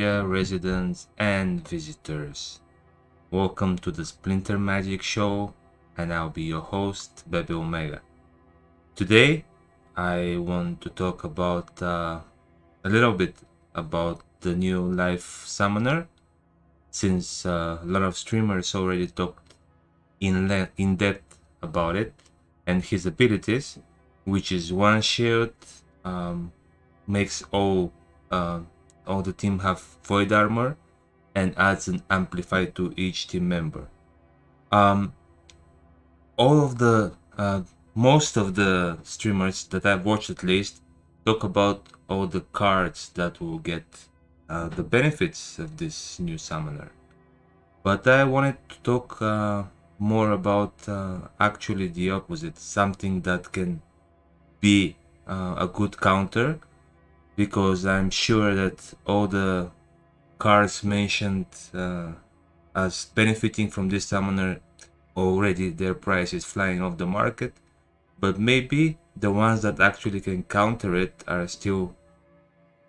Residents and visitors. Welcome to the Splintermagic Show, and I'll be your host, Bebe Omega. Today, I want to talk about a little bit about the new life summoner, since a lot of streamers already talked in depth about it and his abilities, which is one shield, um, makes all the team have void armor, and adds an amplify to each team member. Um, all of the most of the streamers that I've watched at least talk about all the cards that will get the benefits of this new summoner. But I wanted to talk more about actually the opposite, something that can be a good counter, because I'm sure that all the cards mentioned as benefiting from this summoner already their price is flying off the market, but maybe the ones that actually can counter it are still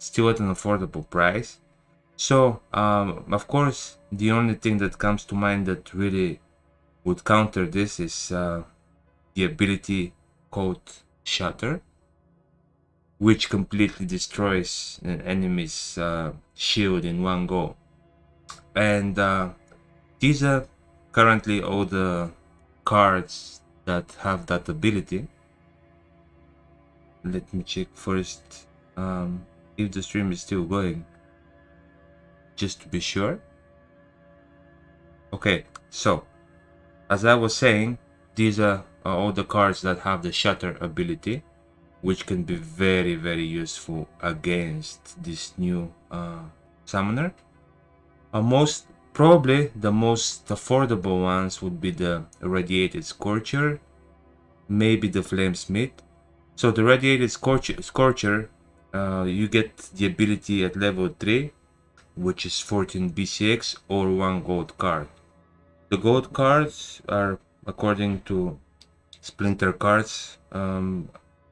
at an affordable price. So of course the only thing that comes to mind that really would counter this is the ability called Shatter, which completely destroys an enemy's shield in one go. And these are currently all the cards that have that ability. Let me check first if the stream is still going, just to be sure. Okay, so as I was saying, these are all the cards that have the Shatter ability, which can be very, very useful against this new summoner. Most probably the most affordable ones would be the Radiated Scorcher, maybe the Flamesmith. So the Radiated Scorcher, you get the ability at level 3, which is 14 BCX or 1 gold card. The gold cards are, according to Splinter cards,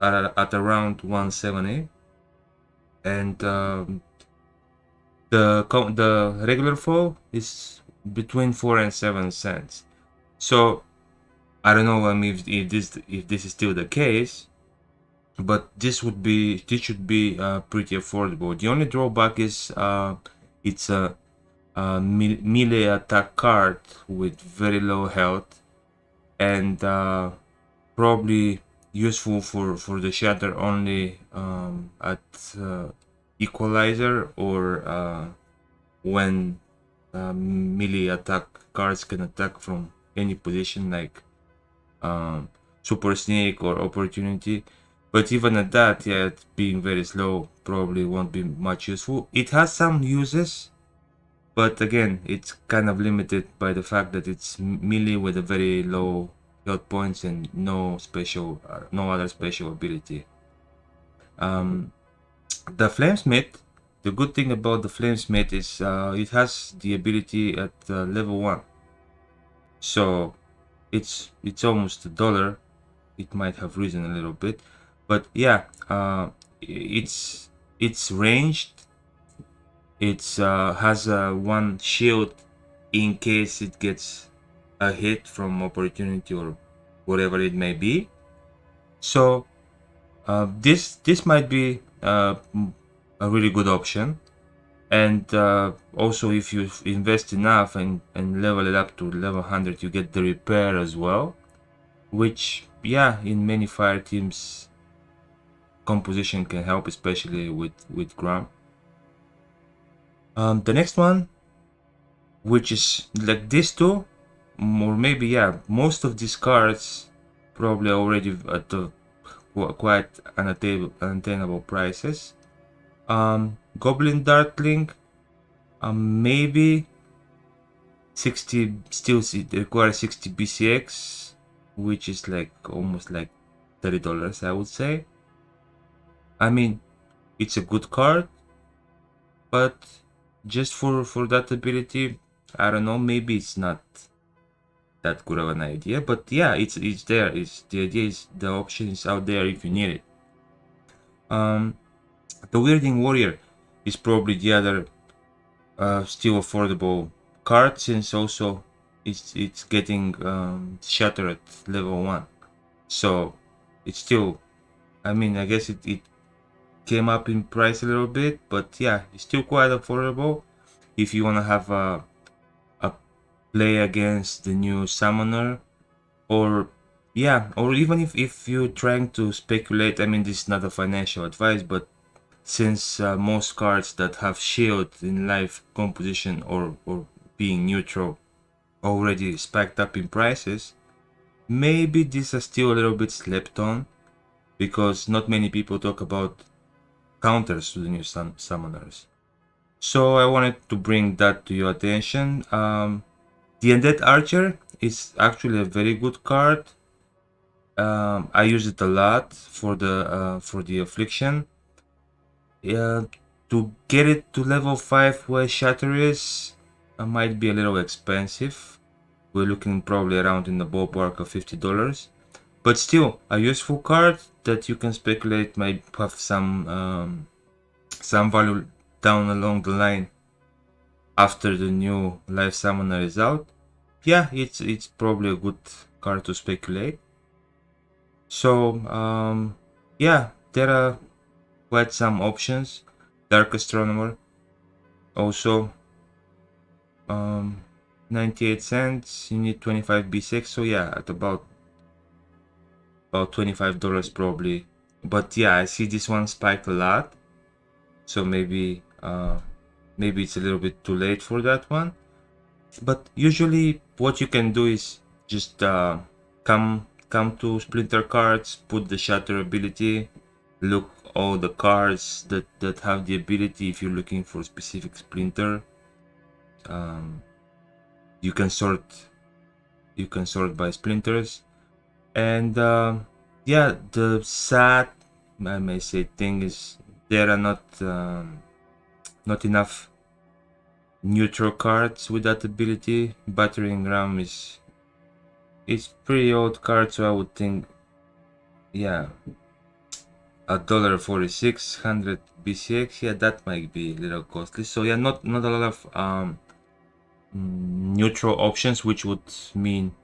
are at around 170, and the regular foil is between 4 and 7 cents. So I don't know if this is still the case, but this should be pretty affordable. The only drawback is it's a melee attack card with very low health, and probably useful for the shatter only at equalizer, or when melee attack cards can attack from any position, like super sneak or opportunity. But even at that, yeah, it being very slow probably won't be much useful. It has some uses, but again, it's kind of limited by the fact that it's melee with a very low health points and no other special ability. The Flamesmith, the good thing about the Flamesmith is it has the ability at level 1. So it's almost $1. It might have risen a little bit, but yeah, it's ranged. It's has one shield in case it gets a hit from opportunity or whatever it may be. So this might be a really good option. And also, if you invest enough and level it up to level 100, you get the repair as well, which, yeah, in many fire teams composition can help, especially with Gram. The next one, which is like this two, or maybe, yeah, most of these cards probably already at the quite unattainable prices. Goblin Darkling, maybe 60, still it requires 60 BCX, which is like almost like $30, I would say. I mean, it's a good card, but just for that ability, I don't know, maybe it's not that good of an idea. But yeah, it's there. It's the idea is the option is out there if you need it. The Weirding Warrior is probably the other still affordable card, since also it's getting shatter at level 1. So it's still, I mean, I guess it came up in price a little bit, but yeah, it's still quite affordable if you want to have a play against the new summoner, or yeah, or even if you're trying to speculate. I mean, this is not a financial advice, but since most cards that have shield in life composition or being neutral already spiked up in prices, maybe this is still a little bit slept on, because not many people talk about counters to the new summoners. So I wanted to bring that to your attention. The Undead Archer is actually a very good card. I use it a lot for the affliction. Yeah, to get it to level 5 where Shatter is, might be a little expensive. We're looking probably around in the ballpark of $50. But still, a useful card that you can speculate might have some value down along the line after the new life summoner is out. Yeah, it's probably a good card to speculate. So yeah, there are quite some options. Dark Astronomer also 98 cents. You need 25 B6, so yeah, at about $25 probably. But yeah, I see this one spiked a lot, so maybe maybe it's a little bit too late for that one. But usually what you can do is just come to Splinter cards, put the Shatter ability, look all the cards that have the ability. If you're looking for a specific Splinter, um, you can sort by splinters. And yeah, the sad, I may say, thing is there are not enough neutral cards with that ability. Battering Ram is pretty old card, so I would think, yeah, $1.46, 100 BCX, yeah, that might be a little costly. So yeah, not a lot of neutral options, which would mean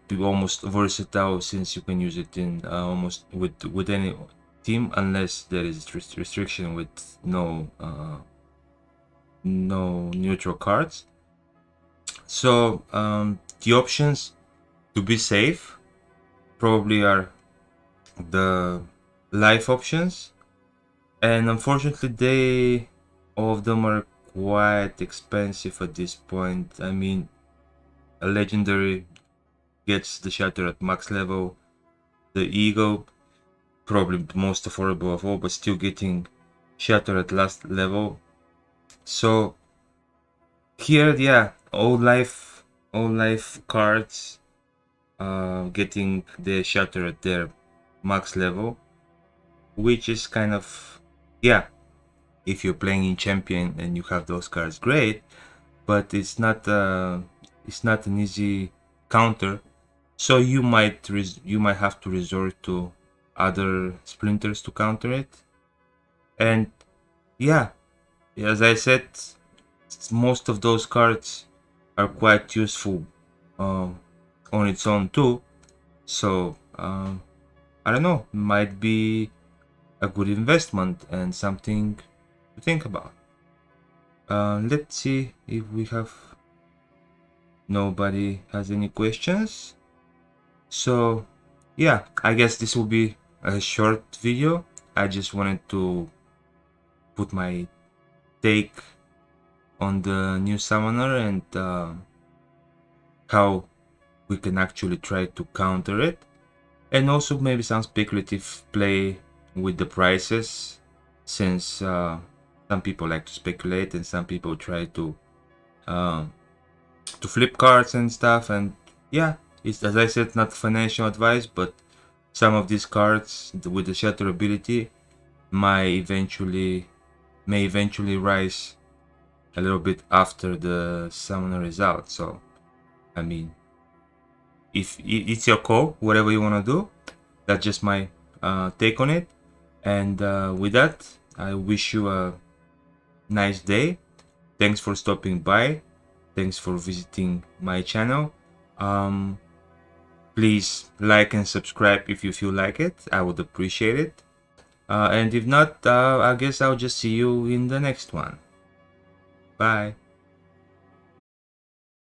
be almost versatile, since you can use it in almost with any team, unless there is restriction with no neutral cards. So the options to be safe probably are the life options, and unfortunately all of them are quite expensive at this point. I mean, a legendary gets the shatter at max level, the eagle probably the most affordable of all, but still getting shatter at last level. So here, yeah, all life cards getting the shatter at their max level, which is kind of, yeah, if you're playing in champion and you have those cards, great, but it's not an easy counter. So you might have to resort to other splinters to counter it. And yeah, as I said, most of those cards are quite useful on its own too. So I don't know, might be a good investment and something to think about. Let's see if we have nobody has any questions. So yeah, I guess this will be a short video. I just wanted to put my take on the new summoner and how we can actually try to counter it, and also maybe some speculative play with the prices, since some people like to speculate and some people try to flip cards and stuff. And yeah, it's, as I said, not financial advice, but some of these cards with the shatter ability may eventually rise a little bit after the summoner is out. So I mean, if it's your call, whatever you want to do, that's just my take on it. And with that, I wish you a nice day, Thanks for stopping by. Thanks for visiting my channel. Please like and subscribe if you feel like it. I would appreciate it. And if not, I guess I'll just see you in the next one. Bye.